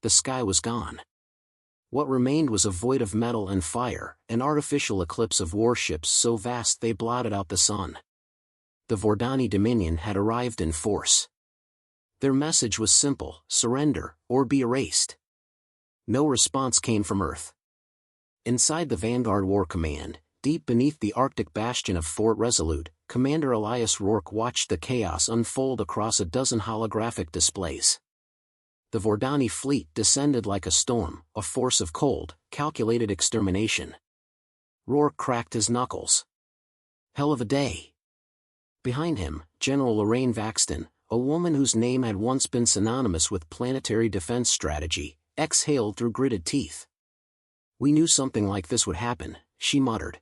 The sky was gone. What remained was a void of metal and fire, an artificial eclipse of warships so vast they blotted out the sun. The Vordani Dominion had arrived in force. Their message was simple: surrender, or be erased. No response came from Earth. Inside the Vanguard War Command, deep beneath the Arctic bastion of Fort Resolute, Commander Elias Rourke watched the chaos unfold across a dozen holographic displays. The Vordani fleet descended like a storm, a force of cold, calculated extermination. Rourke cracked his knuckles. Hell of a day. Behind him, General Lorraine Vaxton, a woman whose name had once been synonymous with planetary defense strategy, exhaled through gritted teeth. "We knew something like this would happen," she muttered.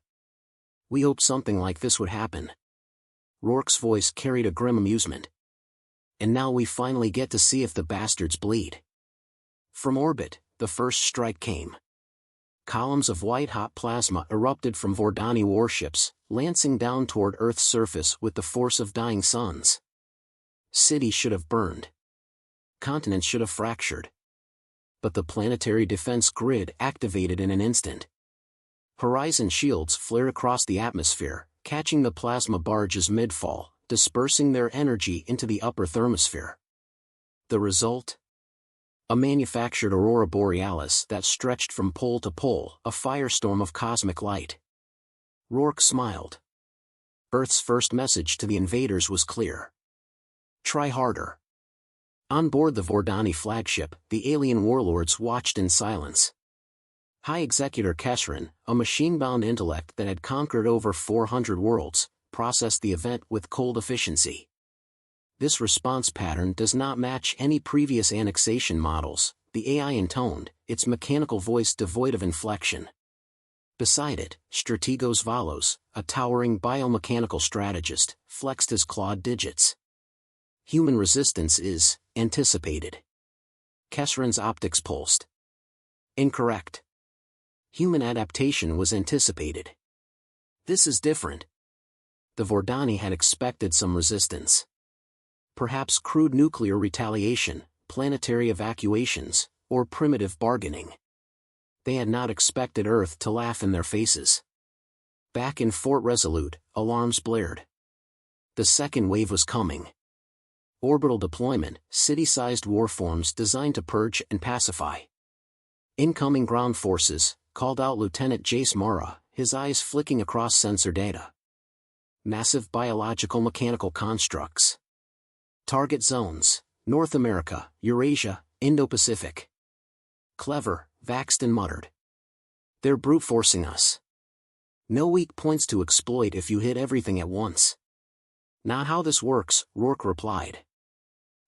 "We hoped something like this would happen." Rourke's voice carried a grim amusement. "And now we finally get to see if the bastards bleed." From orbit, the first strike came. Columns of white-hot plasma erupted from Vordani warships, lancing down toward Earth's surface with the force of dying suns. Cities should have burned. Continents should have fractured. But the planetary defense grid activated in an instant. Horizon shields flared across the atmosphere, catching the plasma barges mid-fall, dispersing their energy into the upper thermosphere. The result? A manufactured aurora borealis that stretched from pole to pole, a firestorm of cosmic light. Rourke smiled. Earth's first message to the invaders was clear. Try harder. On board the Vordani flagship, the alien warlords watched in silence. High Executor Kesrin, a machine-bound intellect that had conquered over 400 worlds, processed the event with cold efficiency. This response pattern does not match any previous annexation models, the AI intoned, its mechanical voice devoid of inflection. Beside it, Strategos Valos, a towering biomechanical strategist, flexed his clawed digits. Human resistance is anticipated. Kesrin's optics pulsed. Incorrect. Human adaptation was anticipated. This is different. The Vordani had expected some resistance. Perhaps crude nuclear retaliation, planetary evacuations, or primitive bargaining. They had not expected Earth to laugh in their faces. Back in Fort Resolute, alarms blared. The second wave was coming. Orbital deployment, city-sized warforms designed to purge and pacify. Incoming ground forces, called out Lieutenant Jace Mara, his eyes flicking across sensor data. Massive biological mechanical constructs. Target zones: North America, Eurasia, Indo-Pacific. Clever, Vaxton muttered. They're brute-forcing us. No weak points to exploit if you hit everything at once. Not how this works, Rourke replied.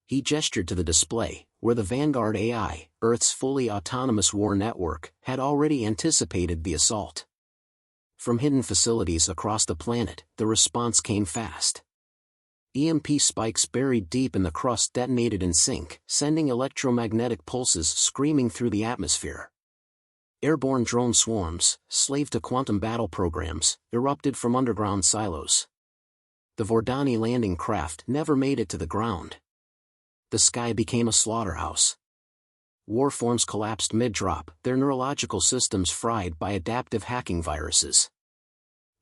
He gestured to the display, where the Vanguard AI, Earth's fully autonomous war network, had already anticipated the assault. From hidden facilities across the planet, the response came fast. EMP spikes buried deep in the crust detonated in sync, sending electromagnetic pulses screaming through the atmosphere. Airborne drone swarms, slave to quantum battle programs, erupted from underground silos. The Vordani landing craft never made it to the ground. The sky became a slaughterhouse. Warforms collapsed mid-drop, their neurological systems fried by adaptive hacking viruses.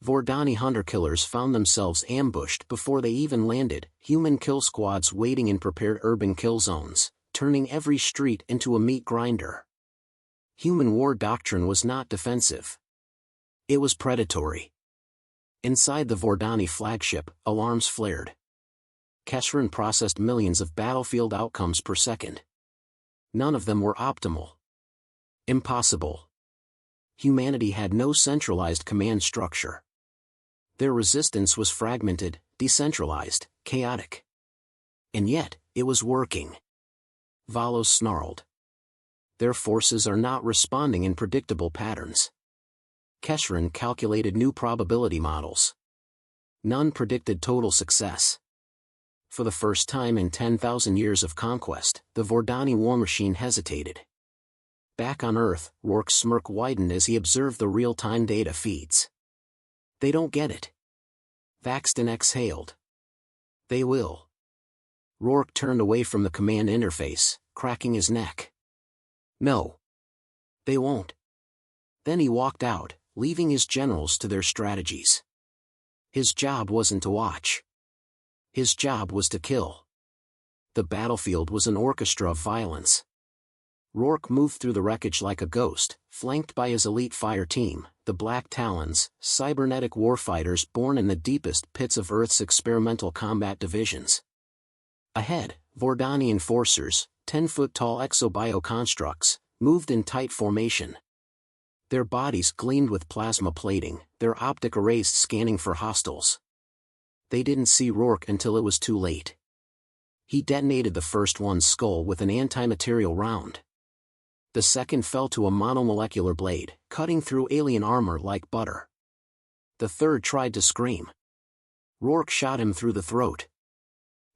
Vordani hunter-killers found themselves ambushed before they even landed, human kill squads waiting in prepared urban kill zones, turning every street into a meat grinder. Human war doctrine was not defensive. It was predatory. Inside the Vordani flagship, alarms flared. Kesrin processed millions of battlefield outcomes per second. None of them were optimal. Impossible. Humanity had no centralized command structure. Their resistance was fragmented, decentralized, chaotic. And yet, it was working. Valos snarled. Their forces are not responding in predictable patterns. Kesrin calculated new probability models. None predicted total success. For the first time in 10,000 years of conquest, the Vordani war machine hesitated. Back on Earth, Rourke's smirk widened as he observed the real-time data feeds. They don't get it. Vaxton exhaled. They will. Rourke turned away from the command interface, cracking his neck. No. They won't. Then he walked out, leaving his generals to their strategies. His job wasn't to watch. His job was to kill. The battlefield was an orchestra of violence. Rourke moved through the wreckage like a ghost, flanked by his elite fire team, the Black Talons, cybernetic warfighters born in the deepest pits of Earth's experimental combat divisions. Ahead, Vordani enforcers, 10-foot-tall exobioconstructs, moved in tight formation. Their bodies gleamed with plasma plating, their optic arrays scanning for hostiles. They didn't see Rourke until it was too late. He detonated the first one's skull with an anti-material round. The second fell to a monomolecular blade, cutting through alien armor like butter. The third tried to scream. Rourke shot him through the throat.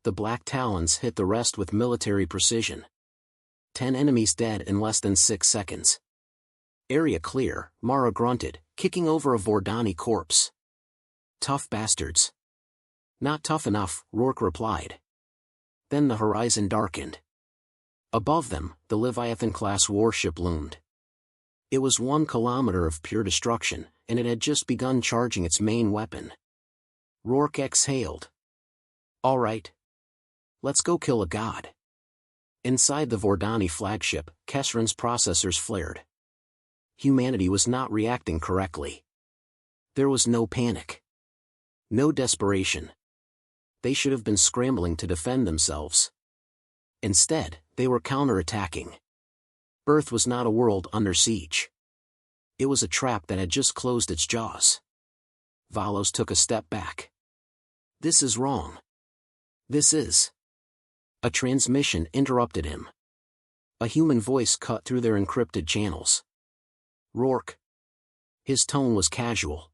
The Black Talons hit the rest with military precision. 10 enemies dead in less than 6 seconds. Area clear, Mara grunted, kicking over a Vordani corpse. Tough bastards. Not tough enough, Rourke replied. Then the horizon darkened. Above them, the Leviathan-class warship loomed. It was 1 kilometer of pure destruction, and it had just begun charging its main weapon. Rourke exhaled. All right. Let's go kill a god. Inside the Vordani flagship, Kesran's processors flared. Humanity was not reacting correctly. There was no panic. No desperation. They should have been scrambling to defend themselves. Instead, they were counterattacking. Earth was not a world under siege. It was a trap that had just closed its jaws. Valos took a step back. This is wrong. This is. A transmission interrupted him. A human voice cut through their encrypted channels. Rourke. His tone was casual.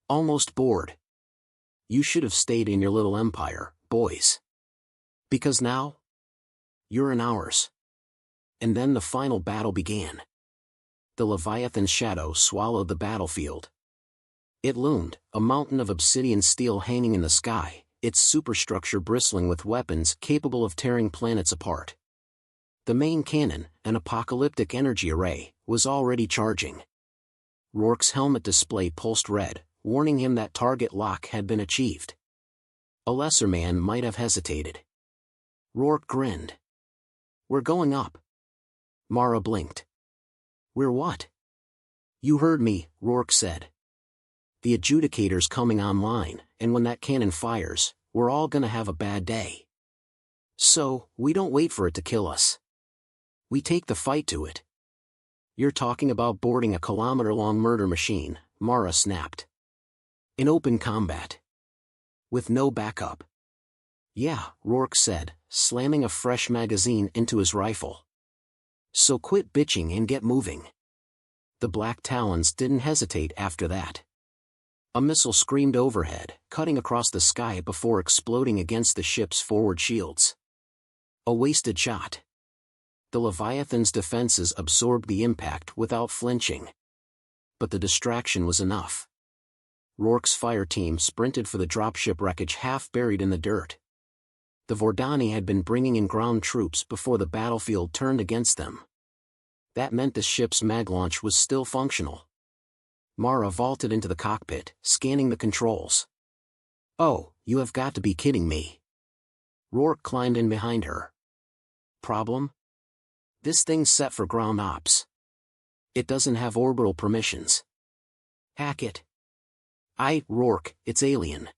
Almost bored. You should have stayed in your little empire, boys. Because now? You're in ours. And then the final battle began. The Leviathan's shadow swallowed the battlefield. It loomed, a mountain of obsidian steel hanging in the sky, its superstructure bristling with weapons capable of tearing planets apart. The main cannon, an apocalyptic energy array, was already charging. Rourke's helmet display pulsed red, warning him that target lock had been achieved. A lesser man might have hesitated. Rourke grinned. We're going up. Mara blinked. We're what? You heard me, Rourke said. The adjudicator's coming online, and when that cannon fires, we're all gonna have a bad day. So, we don't wait for it to kill us. We take the fight to it. You're talking about boarding a kilometer-long murder machine, Mara snapped. In open combat. With no backup. Yeah, Rourke said, slamming a fresh magazine into his rifle. So quit bitching and get moving. The Black Talons didn't hesitate after that. A missile screamed overhead, cutting across the sky before exploding against the ship's forward shields. A wasted shot. The Leviathan's defenses absorbed the impact without flinching. But the distraction was enough. Rourke's fire team sprinted for the dropship wreckage half buried in the dirt. The Vordani had been bringing in ground troops before the battlefield turned against them. That meant the ship's mag launch was still functional. Mara vaulted into the cockpit, scanning the controls. Oh, you have got to be kidding me. Rourke climbed in behind her. Problem? This thing's set for ground ops. It doesn't have orbital permissions. Hack it. Rourke, it's alien.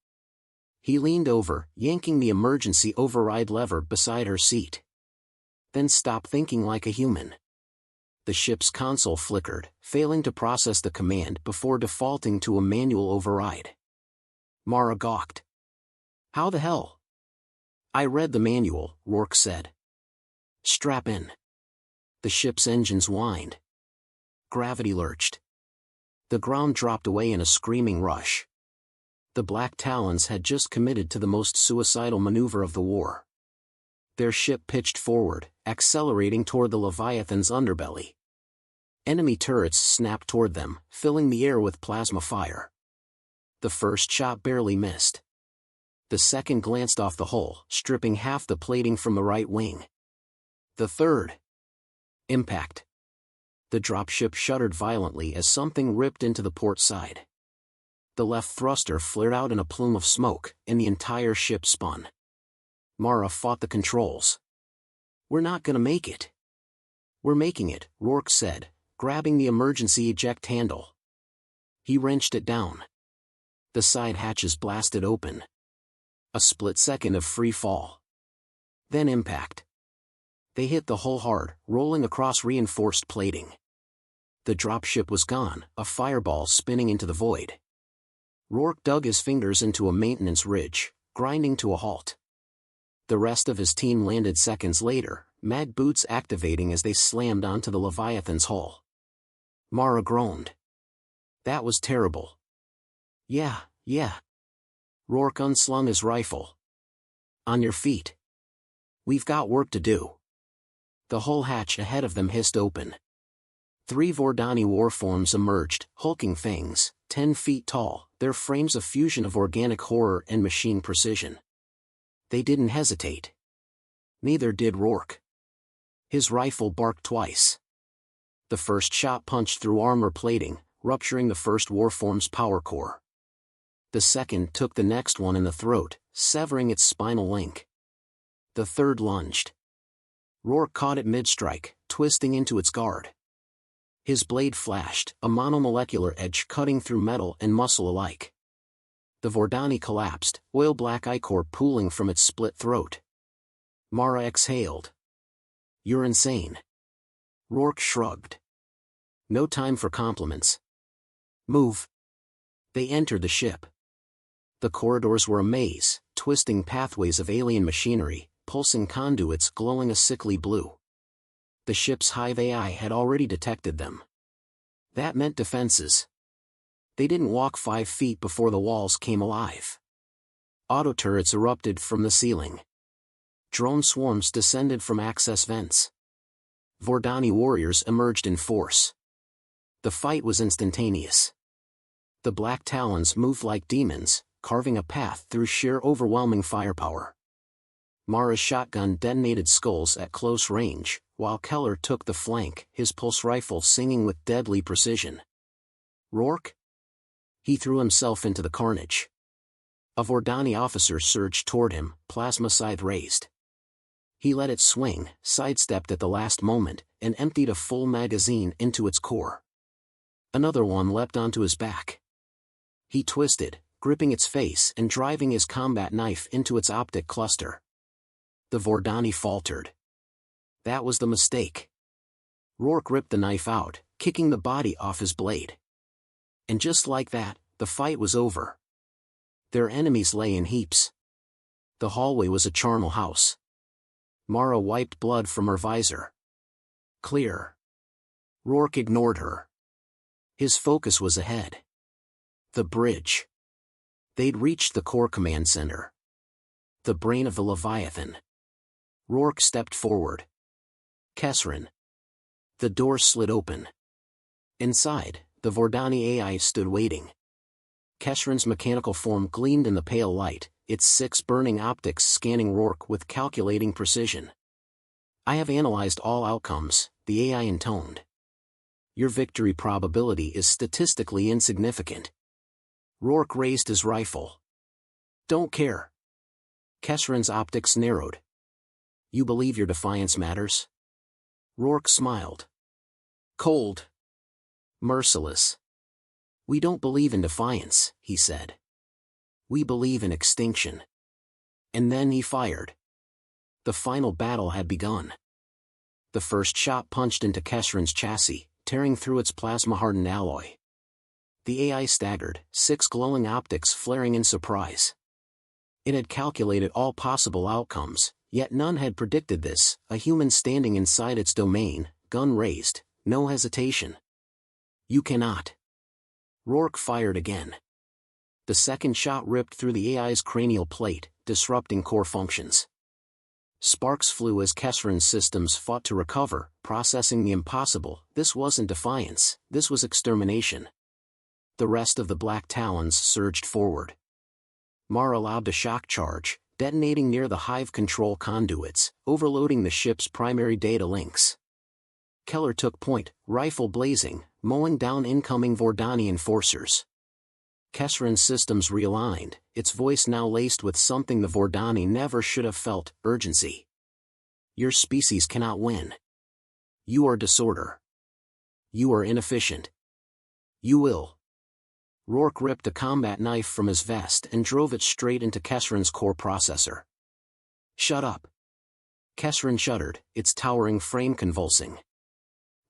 He leaned over, yanking the emergency override lever beside her seat. Then stop thinking like a human. The ship's console flickered, failing to process the command before defaulting to a manual override. Mara gawked. How the hell? I read the manual, Rourke said. Strap in. The ship's engines whined. Gravity lurched. The ground dropped away in a screaming rush. The Black Talons had just committed to the most suicidal maneuver of the war. Their ship pitched forward, accelerating toward the Leviathan's underbelly. Enemy turrets snapped toward them, filling the air with plasma fire. The first shot barely missed. The second glanced off the hull, stripping half the plating from the right wing. The third. Impact. The dropship shuddered violently as something ripped into the port side. The left thruster flared out in a plume of smoke, and the entire ship spun. Mara fought the controls. "We're not gonna make it." "We're making it," Rourke said, grabbing the emergency eject handle. He wrenched it down. The side hatches blasted open. A split second of free fall. Then impact. They hit the hull hard, rolling across reinforced plating. The dropship was gone, a fireball spinning into the void. Rourke dug his fingers into a maintenance ridge, grinding to a halt. The rest of his team landed seconds later, mag boots activating as they slammed onto the Leviathan's hull. Mara groaned. "That was terrible." Yeah. Rourke unslung his rifle. "On your feet. We've got work to do." The hull hatch ahead of them hissed open. 3 Vordani warforms emerged, hulking things, 10 feet tall, their frames a fusion of organic horror and machine precision. They didn't hesitate. Neither did Rourke. His rifle barked twice. The first shot punched through armor plating, rupturing the first warform's power core. The second took the next one in the throat, severing its spinal link. The third lunged. Rourke caught it mid-strike, twisting into its guard. His blade flashed, a monomolecular edge cutting through metal and muscle alike. The Vordani collapsed, oil-black ichor pooling from its split throat. Mara exhaled. "You're insane." Rourke shrugged. "No time for compliments. Move." They entered the ship. The corridors were a maze, twisting pathways of alien machinery, pulsing conduits glowing a sickly blue. The ship's hive AI had already detected them. That meant defenses. They didn't walk 5 feet before the walls came alive. Auto turrets erupted from the ceiling. Drone swarms descended from access vents. Vordani warriors emerged in force. The fight was instantaneous. The Black Talons moved like demons, carving a path through sheer overwhelming firepower. Mara's shotgun detonated skulls at close range, while Keller took the flank, his pulse rifle singing with deadly precision. Rourke? He threw himself into the carnage. A Vordani officer surged toward him, plasma scythe raised. He let it swing, sidestepped at the last moment, and emptied a full magazine into its core. Another one leapt onto his back. He twisted, gripping its face and driving his combat knife into its optic cluster. The Vordani faltered. That was the mistake. Rourke ripped the knife out, kicking the body off his blade. And just like that, the fight was over. Their enemies lay in heaps. The hallway was a charnel house. Mara wiped blood from her visor. Clear. Rourke ignored her. His focus was ahead. The bridge. They'd reached the core command center. The brain of the Leviathan. Rourke stepped forward. Kesrin. The door slid open. Inside, the Vordani AI stood waiting. Kesrin's mechanical form gleamed in the pale light, its 6 burning optics scanning Rourke with calculating precision. "I have analyzed all outcomes," the AI intoned. "Your victory probability is statistically insignificant." Rourke raised his rifle. "Don't care." Kesrin's optics narrowed. "You believe your defiance matters?" Rourke smiled. "Cold. Merciless. We don't believe in defiance," he said. "We believe in extinction." And then he fired. The final battle had begun. The first shot punched into Kesrin's chassis, tearing through its plasma-hardened alloy. The AI staggered, 6 glowing optics flaring in surprise. It had calculated all possible outcomes, yet none had predicted this, a human standing inside its domain, gun raised, no hesitation. "You cannot." Rourke fired again. The second shot ripped through the AI's cranial plate, disrupting core functions. Sparks flew as Kesrin's systems fought to recover, processing the impossible. This wasn't defiance, this was extermination. The rest of the Black Talons surged forward. Mara lobbed a shock charge, detonating near the hive control conduits, overloading the ship's primary data links. Keller took point, rifle blazing, mowing down incoming Vordani enforcers. Kesrin's systems realigned, its voice now laced with something the Vordani never should have felt: urgency. Your species cannot win. You are disorder. You are inefficient. You will. Rourke ripped a combat knife from his vest and drove it straight into Kesrin's core processor. Shut up. Kesrin shuddered, its towering frame convulsing.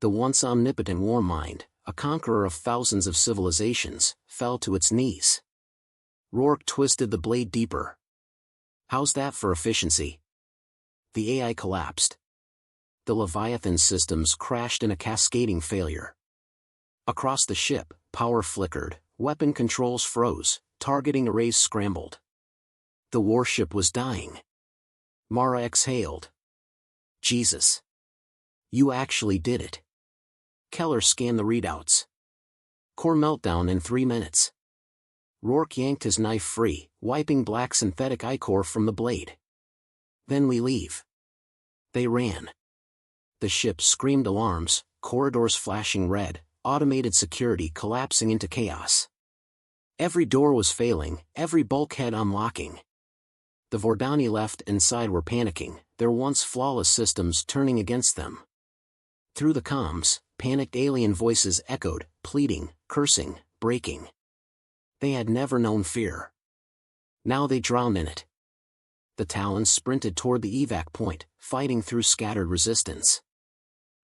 The once omnipotent war mind, a conqueror of thousands of civilizations, fell to its knees. Rourke twisted the blade deeper. How's that for efficiency? The AI collapsed. The Leviathan systems crashed in a cascading failure. Across the ship, power flickered, weapon controls froze, targeting arrays scrambled. The warship was dying. Mara exhaled. Jesus. You actually did it. Keller scanned the readouts. Core meltdown in 3 minutes. Rourke yanked his knife free, wiping black synthetic ichor from the blade. Then we leave. They ran. The ship screamed alarms, corridors flashing red, automated security collapsing into chaos. Every door was failing, every bulkhead unlocking. The Vordani left and side were panicking, their once flawless systems turning against them. Through the comms, panicked alien voices echoed, pleading, cursing, breaking. They had never known fear. Now they drowned in it. The Talons sprinted toward the evac point, fighting through scattered resistance.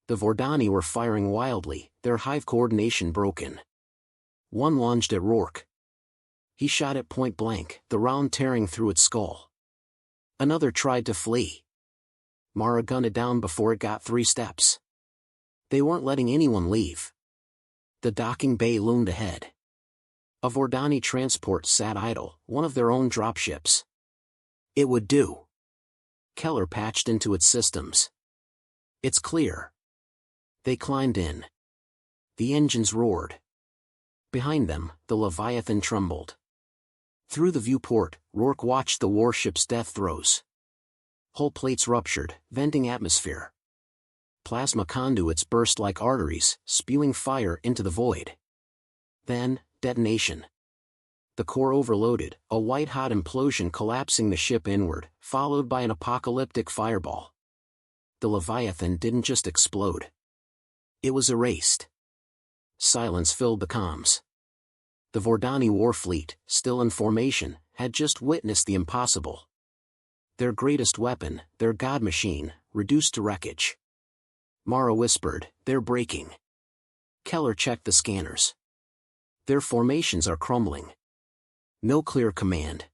The Vordani were firing wildly, their hive coordination broken. One lunged at Rourke. He shot it point blank, the round tearing through its skull. Another tried to flee. Mara gunned it down before it got 3 steps. They weren't letting anyone leave. The docking bay loomed ahead. A Vordani transport sat idle, one of their own dropships. It would do. Keller patched into its systems. It's clear. They climbed in. The engines roared. Behind them, the Leviathan trembled. Through the viewport, Rourke watched the warship's death throes. Hull plates ruptured, venting atmosphere. Plasma conduits burst like arteries, spewing fire into the void. Then, detonation. The core overloaded, a white-hot implosion collapsing the ship inward, followed by an apocalyptic fireball. The Leviathan didn't just explode. It was erased. Silence filled the comms. The Vordani war fleet, still in formation, had just witnessed the impossible. Their greatest weapon, their god machine, reduced to wreckage. Mara whispered, "They're breaking." Keller checked the scanners. Their formations are crumbling. No clear command.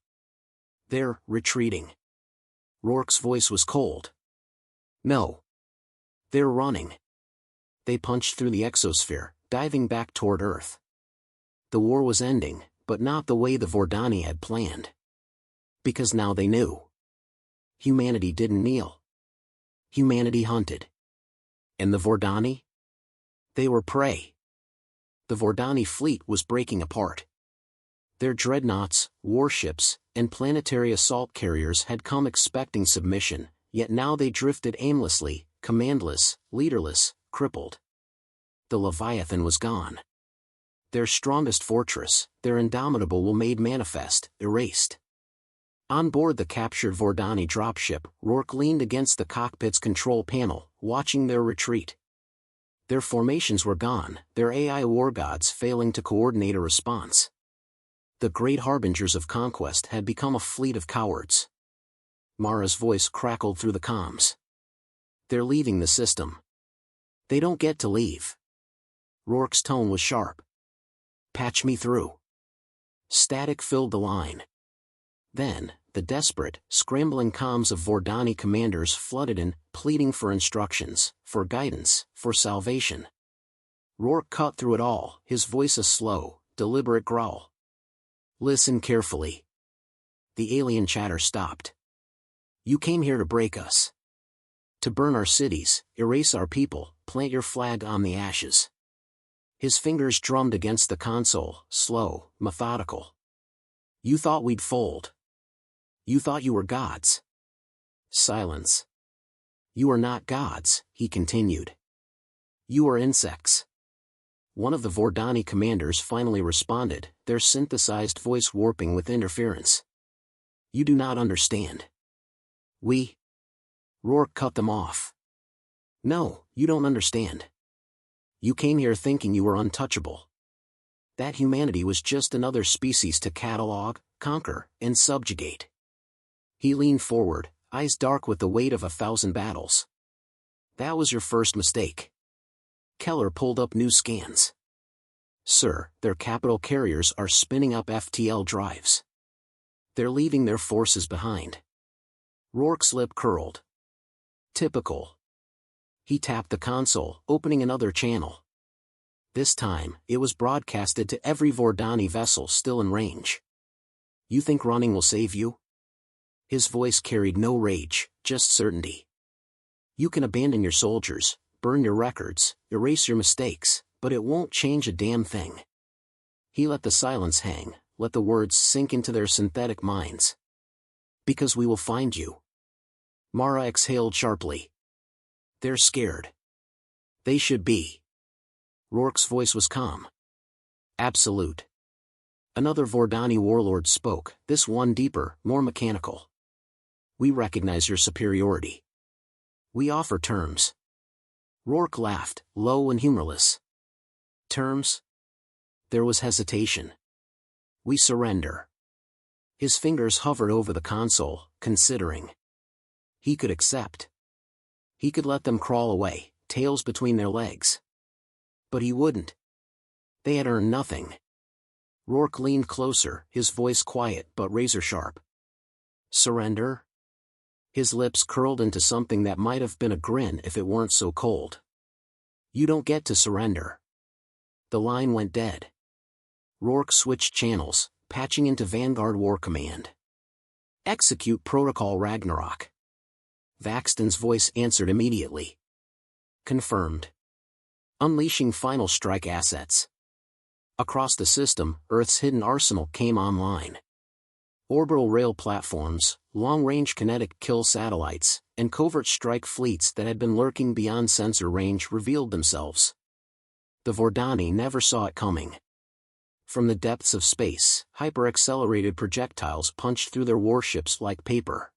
They're retreating. Rourke's voice was cold. No. They're running. They punched through the exosphere, diving back toward Earth. The war was ending, but not the way the Vordani had planned. Because now they knew. Humanity didn't kneel. Humanity hunted. And the Vordani? They were prey. The Vordani fleet was breaking apart. Their dreadnoughts, warships, and planetary assault carriers had come expecting submission, yet now they drifted aimlessly, commandless, leaderless, crippled. The Leviathan was gone. Their strongest fortress, their indomitable will made manifest, erased. On board the captured Vordani dropship, Rourke leaned against the cockpit's control panel, watching their retreat. Their formations were gone, their AI war gods failing to coordinate a response. The great harbingers of conquest had become a fleet of cowards. Mara's voice crackled through the comms. They're leaving the system. They don't get to leave. Rourke's tone was sharp. Patch me through. Static filled the line. Then, the desperate, scrambling comms of Vordani commanders flooded in, pleading for instructions, for guidance, for salvation. Rourke cut through it all, his voice a slow, deliberate growl. Listen carefully. The alien chatter stopped. You came here to break us. To burn our cities, erase our people, plant your flag on the ashes. His fingers drummed against the console, slow, methodical. You thought we'd fold. You thought you were gods. Silence. You are not gods, he continued. You are insects. One of the Vordani commanders finally responded, their synthesized voice warping with interference. You do not understand. Rourke cut them off. No, you don't understand. You came here thinking you were untouchable. That humanity was just another species to catalog, conquer, and subjugate. He leaned forward, eyes dark with the weight of 1,000 battles. That was your first mistake. Keller pulled up new scans. Sir, their capital carriers are spinning up FTL drives. They're leaving their forces behind. Rourke's lip curled. Typical. He tapped the console, opening another channel. This time, it was broadcasted to every Vordani vessel still in range. You think running will save you? His voice carried no rage, just certainty. You can abandon your soldiers, burn your records, erase your mistakes, but it won't change a damn thing. He let the silence hang, let the words sink into their synthetic minds. Because we will find you. Mara exhaled sharply. They're scared. They should be. Rourke's voice was calm. Absolute. Another Vordani warlord spoke, this one deeper, more mechanical. We recognize your superiority. We offer terms. Rourke laughed, low and humorless. Terms? There was hesitation. We surrender. His fingers hovered over the console, considering. He could accept. He could let them crawl away, tails between their legs. But he wouldn't. They had earned nothing. Rourke leaned closer, his voice quiet but razor-sharp. Surrender? His lips curled into something that might have been a grin if it weren't so cold. You don't get to surrender. The line went dead. Rourke switched channels, patching into Vanguard War Command. Execute Protocol Ragnarok. Vaxton's voice answered immediately. Confirmed. Unleashing final strike assets. Across the system, Earth's hidden arsenal came online. Orbital rail platforms, long-range kinetic kill satellites, and covert strike fleets that had been lurking beyond sensor range revealed themselves. The Vordani never saw it coming. From the depths of space, hyper-accelerated projectiles punched through their warships like paper.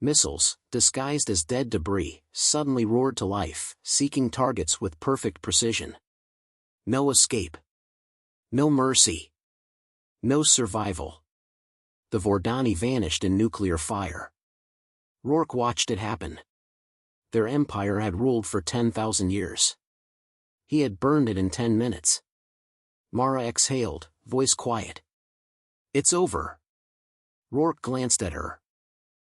Missiles, disguised as dead debris, suddenly roared to life, seeking targets with perfect precision. No escape. No mercy. No survival. The Vordani vanished in nuclear fire. Rourke watched it happen. Their empire had ruled for 10,000 years. He had burned it in 10 minutes. Mara exhaled, voice quiet. It's over. Rourke glanced at her.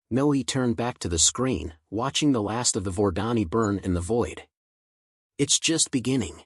No, he turned back to the screen, watching the last of the Vordani burn in the void. It's just beginning.